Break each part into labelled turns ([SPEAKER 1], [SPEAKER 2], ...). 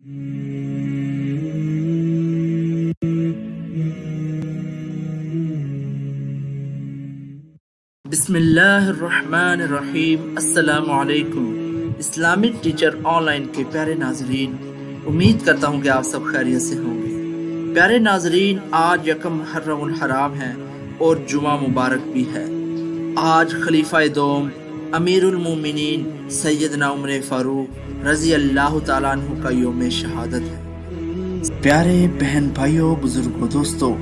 [SPEAKER 1] بسم اللہ الرحمن الرحیم۔ السلام علیکم اسلامک ٹیچر آن لائن کے پیارے ناظرین، امید کرتا ہوں کہ آپ سب خیریت سے ہوں گے۔ پیارے ناظرین، آج یکم محرم الحرام ہے اور جمعہ مبارک بھی ہے۔ آج خلیفہ دوم امیر المومنین سیدنا عمر فاروق رضی اللہ تعالیٰ عنہ کا یوم شہادت ہے۔ پیارے بہن بھائیوں، بزرگوں، دوستوں،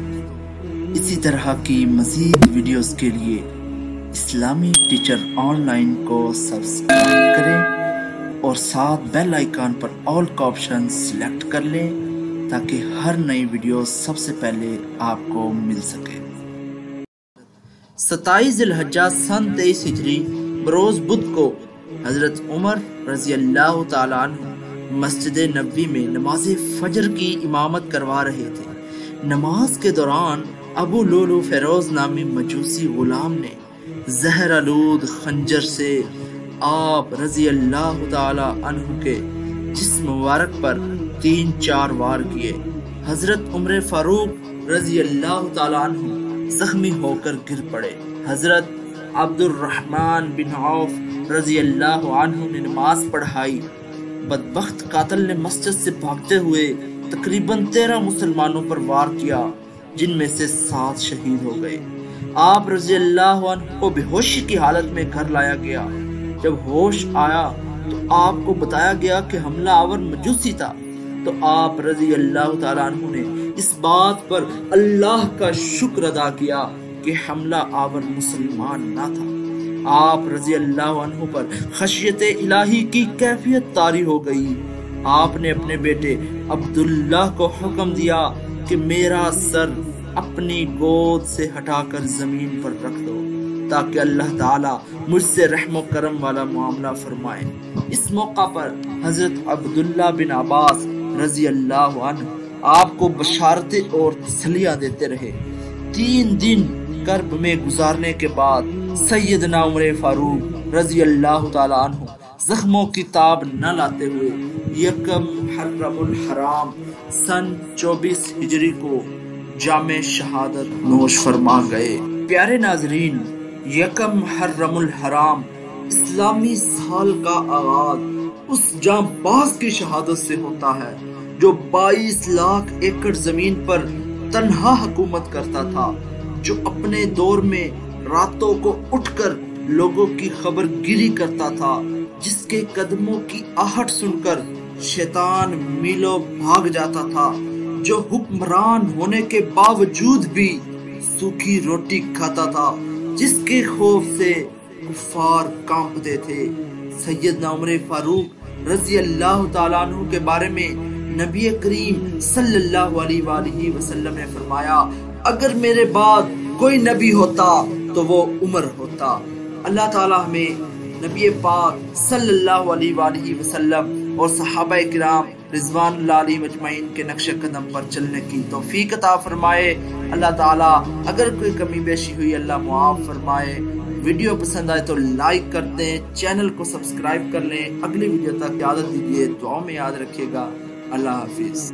[SPEAKER 1] اسی طرح کی مزید ویڈیوز کے لیے اسلامی ٹیچر آن لائن کو سبسکرائب کریں اور ساتھ بیل آئیکن پر آل کا آپشن سلیکٹ کر لیں تاکہ ہر نئی ویڈیو سب سے پہلے آپ کو مل سکے۔ 27 ذی الحجہ سن 23 ہجری بروز بدھ کو حضرت عمر رضی اللہ تعالیٰ عنہ مسجد نبوی میں نماز فجر کی امامت کروا رہے تھے۔ نماز کے دوران ابو لولو فیروز نامی مجوسی غلام نے زہر آلود خنجر سے آپ رضی اللہ تعالی عنہ کے جسم مبارک پر 3-4 وار کیے۔ حضرت عمر فاروق رضی اللہ تعالی عنہ زخمی ہو کر گر پڑے۔ حضرت عبد الرحمن بن عوف رضی اللہ عنہ نے نماز پڑھائی۔ بدبخت قاتل نے مسجد سے بھاگتے ہوئے تقریباً 13 مسلمانوں پر وار کیا، جن میں سے 7 شہید ہو گئے۔ آپ رضی اللہ عنہ کو بے ہوشی کی حالت میں گھر لایا گیا۔ جب ہوش آیا تو آپ کو بتایا گیا کہ حملہ آور مجوسی تھا، تو آپ رضی اللہ تعالیٰ عنہ نے اس بات پر اللہ کا شکر ادا کیا کہ حملہ آور مسلمان نہ تھا۔ آپ رضی اللہ عنہ پر خشیت الہی کی کیفیت طاری ہو گئی۔ آپ نے اپنے بیٹے عبداللہ کو حکم دیا کہ میرا سر اپنی گود سے ہٹا کر زمین پر رکھ دو تاکہ اللہ تعالیٰ مجھ سے رحم و کرم والا معاملہ فرمائے۔ اس موقع پر حضرت عبداللہ بن عباس رضی اللہ عنہ آپ کو بشارتیں اور تسلیاں دیتے رہے۔ 3 دن کرب میں گزارنے کے بعد سیدنا عمر فاروق رضی اللہ تعالیٰ عنہ زخموں کی تاب نہ لاتے ہوئے یکم محرم الحرام سن 24 ہجری کو جام شہادت نوش فرما گئے۔ پیارے ناظرین، یکم محرم الحرام اسلامی سال کا آغاز اس جاں باز کی شہادت سے ہوتا ہے جو 22 لاکھ ایکڑ زمین پر تنہا حکومت کرتا تھا، جو اپنے دور میں راتوں کو اٹھ کر لوگوں کی خبر گیری کرتا تھا، جس کے قدموں کی آہٹ سن کر شیطان میلوں بھاگ جاتا تھا، جو حکمران ہونے کے باوجود بھی سوکھی روٹی کھاتا تھا، جس کے خوف سے کفار کانپتے تھے۔ سیدنا عمر فاروق رضی اللہ تعالیٰ عنہ کے بارے میں نبی کریم صلی اللہ علیہ وآلہ وسلم نے فرمایا، اگر میرے بعد کوئی نبی ہوتا تو وہ عمر ہوتا۔ اللہ تعالیٰ ہمیں نبی پاک صلی اللہ علیہ وآلہ وسلم اور صحابہ کرام رضوان اللہ علیہ مجمعین کے نقش قدم پر چلنے کی توفیق عطا فرمائے۔ اللہ تعالیٰ اگر کوئی کمی بیشی ہوئی اللہ معاف فرمائے۔ ویڈیو پسند آئے تو لائک کر دیں، چینل کو سبسکرائب کر لیں۔ اگلی ویڈیو تک اجازت دیجیے، دعاؤں میں یاد رکھیے گا۔ اللہ حافظ۔